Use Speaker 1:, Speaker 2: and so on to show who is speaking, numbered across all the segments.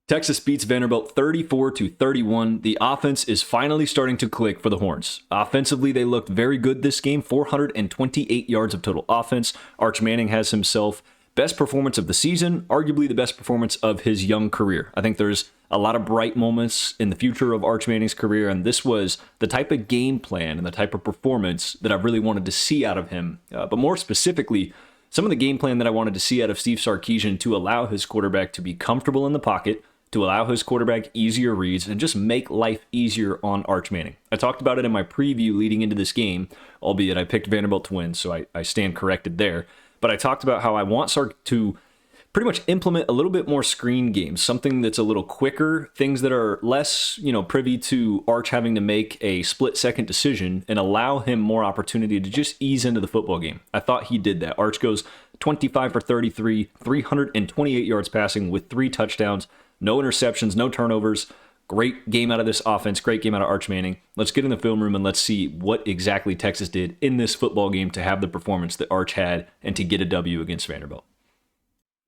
Speaker 1: Texas beats Vanderbilt 34-31. The offense is finally starting to click for the Horns. Offensively, they looked very good this game, 428 yards of total offense. Arch Manning has himself best performance of the season, arguably the best performance of his young career. I think there's a lot of bright moments in the future of Arch Manning's career, and this was the type of game plan and the type of performance that I really wanted to see out of him. But more specifically, some of the game plan that I wanted to see out of Steve Sarkisian to allow his quarterback to be comfortable in the pocket, to allow his quarterback easier reads, and just make life easier on Arch Manning. I talked about it in my preview leading into this game, albeit I picked Vanderbilt to win, so I stand corrected there. But I talked about how I want Sark to pretty much implement a little bit more screen games, something that's a little quicker, things that are less, privy to Arch having to make a split-second decision and allow him more opportunity to just ease into the football game. I thought he did that. Arch goes 25 for 33, 328 yards passing with 3 touchdowns. No interceptions, no turnovers. Great game out of this offense. Great game out of Arch Manning. Let's get in the film room and let's see what exactly Texas did in this football game to have the performance that Arch had and to get a W against Vanderbilt.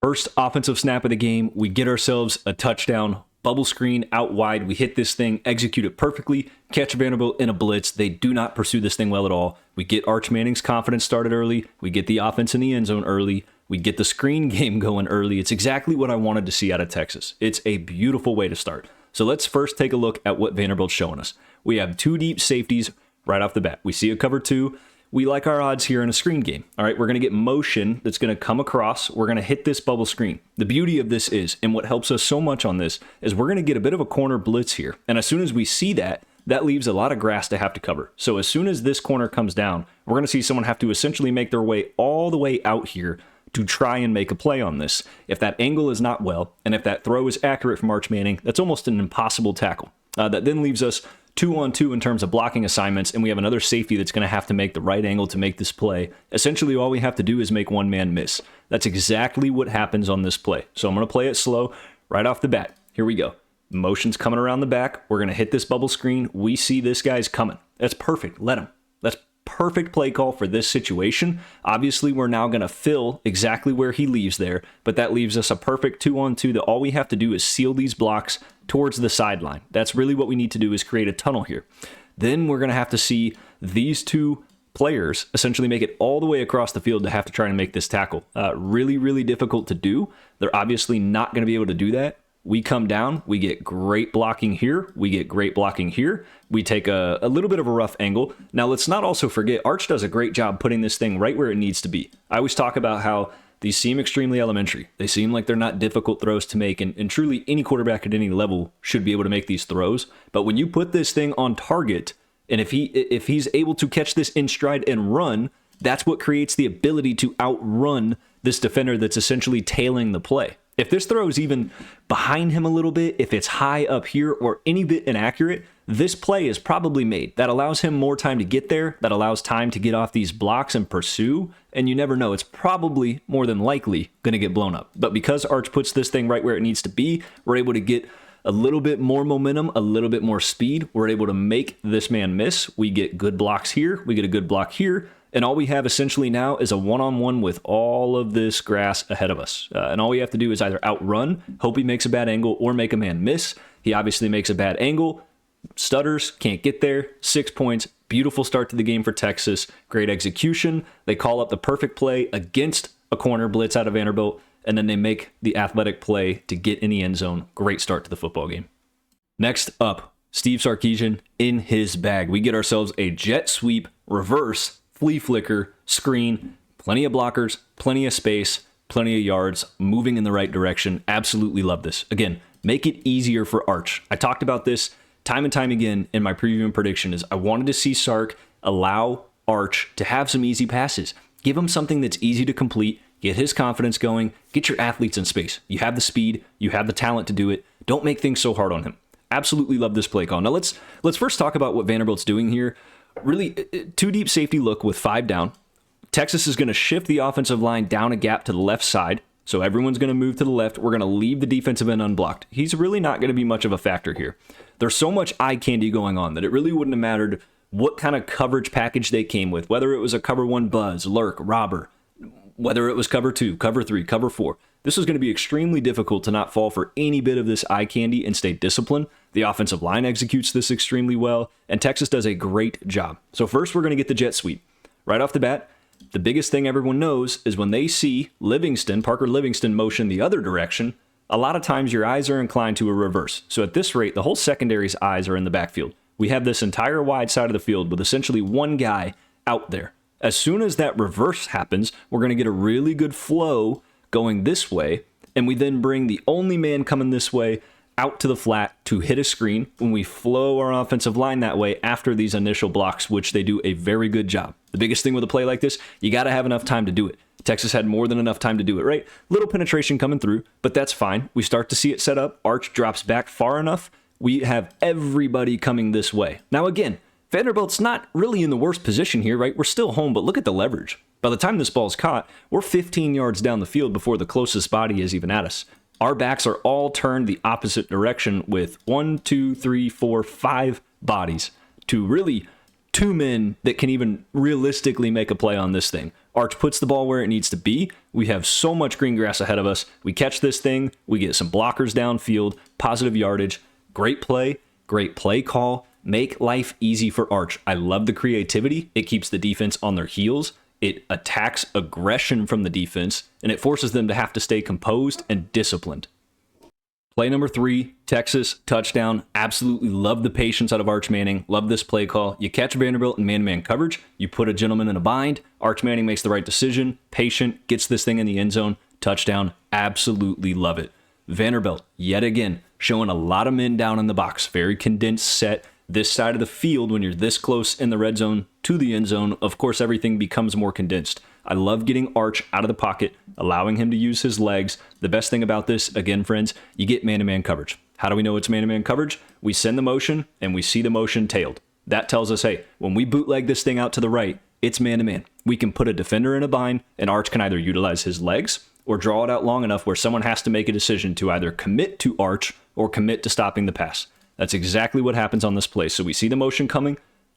Speaker 1: First offensive snap of the game, we get ourselves a touchdown. Bubble screen out wide. We hit this thing, execute it perfectly, catch Vanderbilt in a blitz. They do not pursue this thing well at all. We get Arch Manning's confidence started early. We get the offense in the end zone early. We get the screen game going early. It's exactly what I wanted to see out of Texas. It's a beautiful way to start. So let's first take a look at what Vanderbilt's showing us. We have 2 deep safeties right off the bat. We see a cover 2. We like our odds here in a screen game. All right, we're going to get motion that's going to come across. We're going to hit this bubble screen. The beauty of this is, and what helps us so much on this, is we're going to get a bit of a corner blitz here. And as soon as we see that, that leaves a lot of grass to have to cover. So as soon as this corner comes down, we're going to see someone have to essentially make their way all the way out here to try and make a play on this. If that angle is not well, and if that throw is accurate from Arch Manning, that's almost an impossible tackle. That then leaves us 2-on-2 in terms of blocking assignments, and we have another safety that's going to have to make the right angle to make this play. Essentially, all we have to do is make one man miss. That's exactly what happens on this play. So I'm going to play it slow right off the bat. Here we go. Motion's coming around the back. We're going to hit this bubble screen. We see this guy's coming. That's perfect. Let him. That's perfect play call for this situation. Obviously, we're now going to fill exactly where he leaves there, but that leaves us a perfect 2-on-2 that all we have to do is seal these blocks towards the sideline. That's really what we need to do, is create a tunnel here. Then we're going to have to see these 2 players essentially make it all the way across the field to have to try and make this tackle. Really, really difficult to do. They're obviously not going to be able to do that. We come down, we get great blocking here, we get great blocking here, we take a little bit of a rough angle. Now let's not also forget, Arch does a great job putting this thing right where it needs to be. I always talk about how these seem extremely elementary. They seem like they're not difficult throws to make, and truly any quarterback at any level should be able to make these throws. But when you put this thing on target, and if he's able to catch this in stride and run, that's what creates the ability to outrun this defender that's essentially tailing the play. If this throw is even behind him a little bit, if it's high up here or any bit inaccurate, this play is probably made. That allows him more time to get there. That allows time to get off these blocks and pursue. And you never know. It's probably more than likely going to get blown up. But because Arch puts this thing right where it needs to be, we're able to get a little bit more momentum, a little bit more speed. We're able to make this man miss. We get good blocks here. We get a good block here. And all we have essentially now is a one-on-one with all of this grass ahead of us. And all we have to do is either outrun, hope he makes a bad angle, or make a man miss. He obviously makes a bad angle, stutters, can't get there. 6 points, beautiful start to the game for Texas. Great execution. They call up the perfect play against a corner blitz out of Vanderbilt, and then they make the athletic play to get in the end zone. Great start to the football game. Next up, Steve Sarkisian in his bag. We get ourselves a jet sweep, reverse, flea flicker, screen, plenty of blockers, plenty of space, plenty of yards, moving in the right direction. Absolutely love this. Again, make it easier for Arch. I talked about this time and time again in my preview and prediction is I wanted to see Sark allow Arch to have some easy passes. Give him something that's easy to complete, get his confidence going, get your athletes in space. You have the speed, you have the talent to do it. Don't make things so hard on him. Absolutely love this play call. Now let's first talk about what Vanderbilt's doing here. Really, 2 deep safety look with 5 down. Texas is going to shift the offensive line down a gap to the left side. So everyone's going to move to the left. We're going to leave the defensive end unblocked. He's really not going to be much of a factor here. There's so much eye candy going on that it really wouldn't have mattered what kind of coverage package they came with, whether it was a cover 1 buzz, lurk, robber, whether it was cover 2, cover 3, cover 4. This was going to be extremely difficult to not fall for any bit of this eye candy and stay disciplined. The offensive line executes this extremely well, and Texas does a great job. So first, we're going to get the jet sweep. Right off the bat, the biggest thing everyone knows is when they see Parker Livingston motion the other direction, a lot of times your eyes are inclined to a reverse. So at this rate, the whole secondary's eyes are in the backfield. We have this entire wide side of the field with essentially one guy out there. As soon as that reverse happens, we're going to get a really good flow going this way, and we then bring the only man coming this way out to the flat to hit a screen when we flow our offensive line that way after these initial blocks, which they do a very good job. The biggest thing with a play like this, you got to have enough time to do it. Texas had more than enough time to do it, right? Little penetration coming through, but that's fine. We start to see it set up. Arch drops back far enough. We have everybody coming this way. Now again, Vanderbilt's not really in the worst position here, right? We're still home, but look at the leverage. By the time this ball's caught, we're 15 yards down the field before the closest body is even at us. Our backs are all turned the opposite direction with 1, 2, 3, 4, 5 bodies to really 2 men that can even realistically make a play on this thing. Arch puts the ball where it needs to be. We have so much green grass ahead of us. We catch this thing. We get some blockers downfield, positive yardage. Great play call. Make life easy for Arch. I love the creativity. It keeps the defense on their heels. It attacks aggression from the defense, and it forces them to have to stay composed and disciplined. Play number 3, Texas, touchdown. Absolutely love the patience out of Arch Manning. Love this play call. You catch Vanderbilt in man-to-man coverage. You put a gentleman in a bind. Arch Manning makes the right decision. Patient, gets this thing in the end zone. Touchdown. Absolutely love it. Vanderbilt, yet again, showing a lot of men down in the box. Very condensed set. This side of the field, when you're this close in the red zone to the end zone, of course, everything becomes more condensed. I love getting Arch out of the pocket, allowing him to use his legs. The best thing about this, again, friends, you get man-to-man coverage. How do we know it's man-to-man coverage? We send the motion, and we see the motion tailed. That tells us, hey, when we bootleg this thing out to the right, it's man-to-man. We can put a defender in a bind, and Arch can either utilize his legs or draw it out long enough where someone has to make a decision to either commit to Arch or commit to stopping the pass. That's exactly what happens on this play. So we see the motion coming.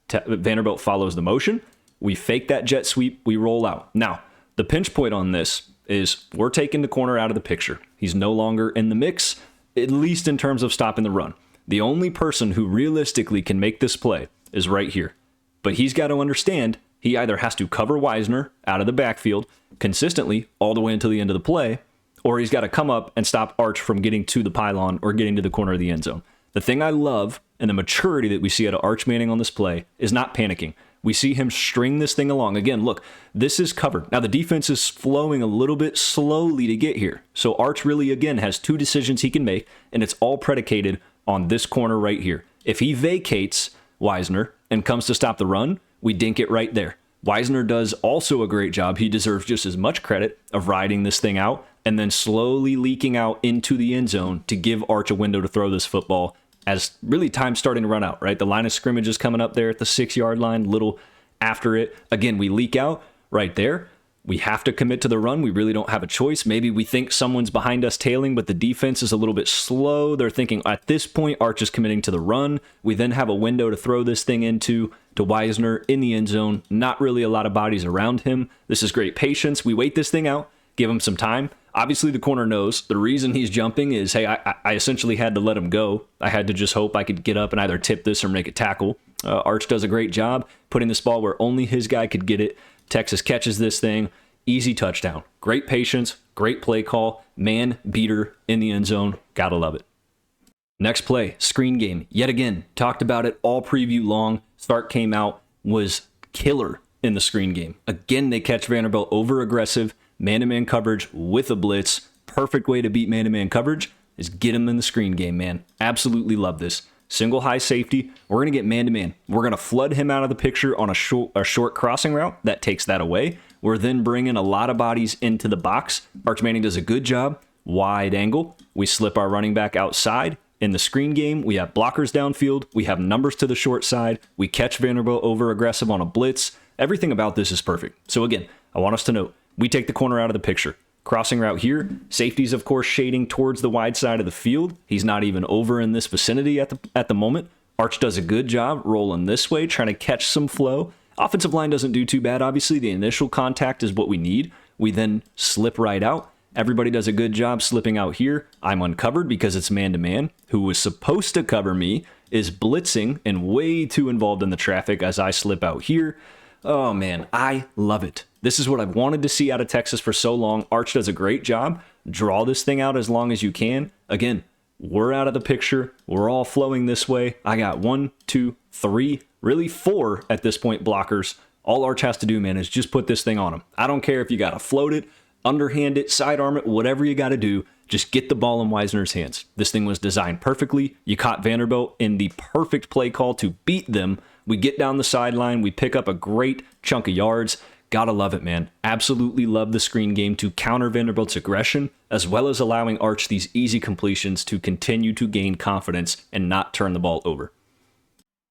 Speaker 1: Vanderbilt follows the motion. We fake that jet sweep. We roll out. Now, the pinch point on this is we're taking the corner out of the picture. He's no longer in the mix, at least in terms of stopping the run. The only person who realistically can make this play is right here. But he's got to understand he either has to cover Wisner out of the backfield consistently all the way until the end of the play, or he's got to come up and stop Arch from getting to the pylon or getting to the corner of the end zone. The thing I love and the maturity that we see out of Arch Manning on this play is not panicking. We see him string this thing along. Again, look, this is covered. Now the defense is flowing a little bit slowly to get here. So Arch really, again, has 2 decisions he can make, and it's all predicated on this corner right here. If he vacates Wisner and comes to stop the run, we dink it right there. Wisner does also a great job. He deserves just as much credit of riding this thing out and then slowly leaking out into the end zone to give Arch a window to throw this football as really time's starting to run out, right? The line of scrimmage is coming up there at the 6-yard line, little after it. Again, we leak out right there. We have to commit to the run. We really don't have a choice. Maybe we think someone's behind us tailing, but the defense is a little bit slow. They're thinking at this point, Arch is committing to the run. We then have a window to throw this thing to Wisner in the end zone. Not really a lot of bodies around him. This is great patience. We wait this thing out, give him some time. Obviously, the corner knows the reason he's jumping is, hey, I essentially had to let him go. I had to just hope I could get up and either tip this or make a tackle. Arch does a great job putting this ball where only his guy could get it. Texas catches this thing. Easy touchdown. Great patience. Great play call. Man beater in the end zone. Gotta love it. Next play, screen game. Yet again, talked about it all preview long. Start came out, was killer in the screen game. Again, they catch Vanderbilt over aggressive. Man-to-man coverage with a blitz. Perfect way to beat man-to-man coverage is get him in the screen game, man. Absolutely love this. Single high safety. We're going to get man-to-man. We're going to flood him out of the picture on a short crossing route. That takes that away. We're then bringing a lot of bodies into the box. Arch Manning does a good job. Wide angle. We slip our running back outside. In the screen game, we have blockers downfield. We have numbers to the short side. We catch Vanderbilt over aggressive on a blitz. Everything about this is perfect. So again, I want us to note, we take the corner out of the picture. Crossing route here. Safety's, of course, shading towards the wide side of the field. He's not even over in this vicinity at the moment. Arch does a good job rolling this way, trying to catch some flow. Offensive line doesn't do too bad, obviously. The initial contact is what we need. We then slip right out, Everybody does a good job slipping out here. I'm uncovered because it's man-to-man. Who was supposed to cover me is blitzing and way too involved in the traffic as I slip out here. Oh man, I love it. This is what I've wanted to see out of Texas for so long. Arch does a great job. Draw this thing out as long as you can. Again, we're out of the picture. We're all flowing this way. I got 1, 2, 3, really 4 at this point blockers. All Arch has to do, man, is just put this thing on him. I don't care if you got to float it, underhand it, sidearm it, whatever you got to do. Just get the ball in Wisner's hands. This thing was designed perfectly. You caught Vanderbilt in the perfect play call to beat them. We get down the sideline. We pick up a great chunk of yards. Gotta love it, man. Absolutely love the screen game to counter Vanderbilt's aggression, as well as allowing Arch these easy completions to continue to gain confidence and not turn the ball over.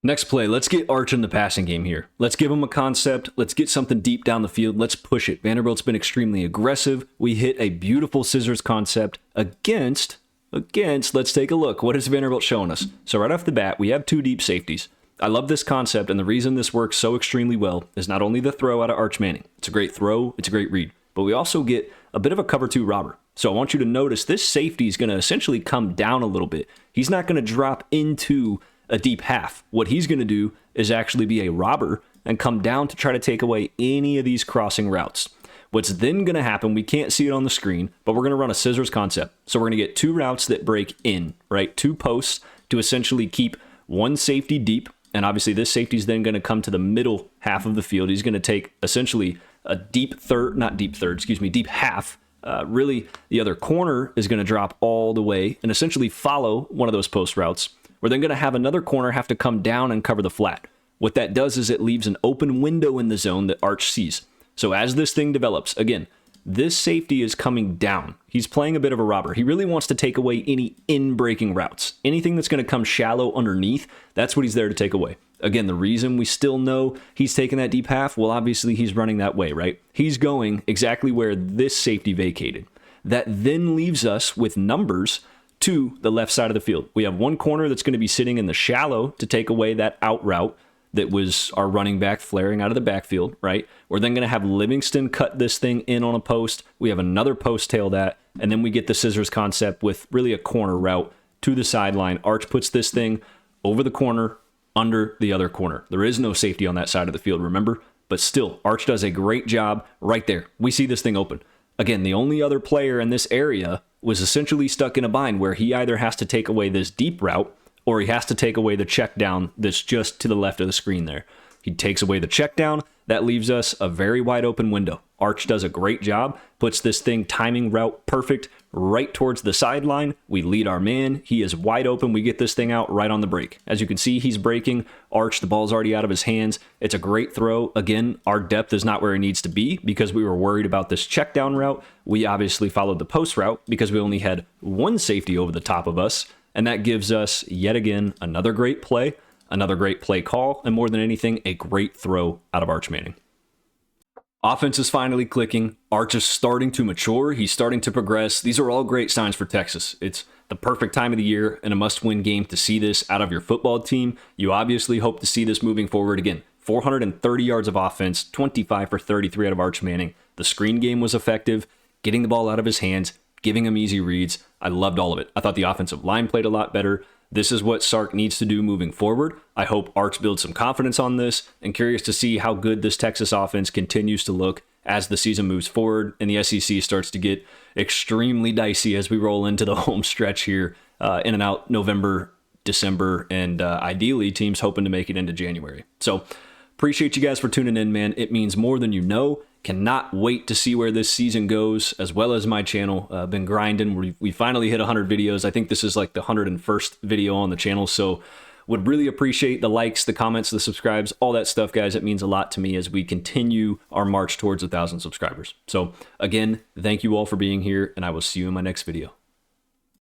Speaker 1: Next play, let's get Arch in the passing game here. Let's give him a concept. Let's get something deep down the field. Let's push it. Vanderbilt's been extremely aggressive. We hit a beautiful scissors concept against, let's take a look. What is Vanderbilt showing us? So right off the bat, we have 2 deep safeties. I love this concept, and the reason this works so extremely well is not only the throw out of Arch Manning. It's a great throw, it's a great read, but we also get a bit of a cover 2 robber. So I want you to notice this safety is going to essentially come down a little bit. He's not going to drop into a deep half. What he's going to do is actually be a robber and come down to try to take away any of these crossing routes. What's then going to happen, we can't see it on the screen, but we're going to run a scissors concept. So we're going to get 2 routes that break in, right? 2 posts to essentially keep one safety deep. And obviously this safety is then going to come to the middle half of the field. He's going to take essentially a deep half. Really, the other corner is going to drop all the way and essentially follow one of those post routes. We're then going to have another corner have to come down and cover the flat. What that does is it leaves an open window in the zone that Arch sees. So as this thing develops, again, this safety is coming down. He's playing a bit of a robber. He really wants to take away any in-breaking routes. Anything that's going to come shallow underneath, that's what he's there to take away. Again, the reason we still know he's taking that deep half, well, obviously he's running that way, right? He's going exactly where this safety vacated. That then leaves us with numbers to the left side of the field. We have one corner that's going to be sitting in the shallow to take away that out route that was our running back flaring out of the backfield, right? We're then going to have Livingston cut this thing in on a post. We have another post tail that, and then we get the scissors concept with really a corner route to the sideline. Arch puts this thing over the corner, under the other corner. There is no safety on that side of the field, remember? But still, Arch does a great job right there. We see this thing open. Again, the only other player in this area was essentially stuck in a bind where he either has to take away this deep route or he has to take away the check down that's just to the left of the screen there. He takes away the check down. That leaves us a very wide open window. Arch does a great job, puts this thing timing route perfect right towards the sideline. We lead our man. He is wide open. We get this thing out right on the break. As you can see, he's breaking. Arch, the ball's already out of his hands. It's a great throw. Again, our depth is not where it needs to be because we were worried about this check down route. We obviously followed the post route because we only had one safety over the top of us. And that gives us, yet again, another great play call, and more than anything, a great throw out of Arch Manning. Offense is finally clicking. Arch is starting to mature. He's starting to progress. These are all great signs for Texas. It's the perfect time of the year and a must-win game to see this out of your football team. You obviously hope to see this moving forward again. 430 yards of offense, 25 for 33 out of Arch Manning. The screen game was effective, getting the ball out of his hands, giving him easy reads. I loved all of it. I thought the offensive line played a lot better. This is what Sark needs to do moving forward. I hope Arch builds some confidence on this, and curious to see how good this Texas offense continues to look as the season moves forward and the SEC starts to get extremely dicey as we roll into the home stretch here in and out November, December, and ideally teams hoping to make it into January. So appreciate you guys for tuning in, man. It means more than you know. Cannot wait to see where this season goes, as well as my channel. Been grinding. We finally hit 100 videos. I think this is like the 101st video on the channel, so would really appreciate the likes, the comments, the subscribes, all that stuff, guys. It means a lot to me as we continue our march towards 1,000 subscribers. So again, thank you all for being here, and I will see you in my next video.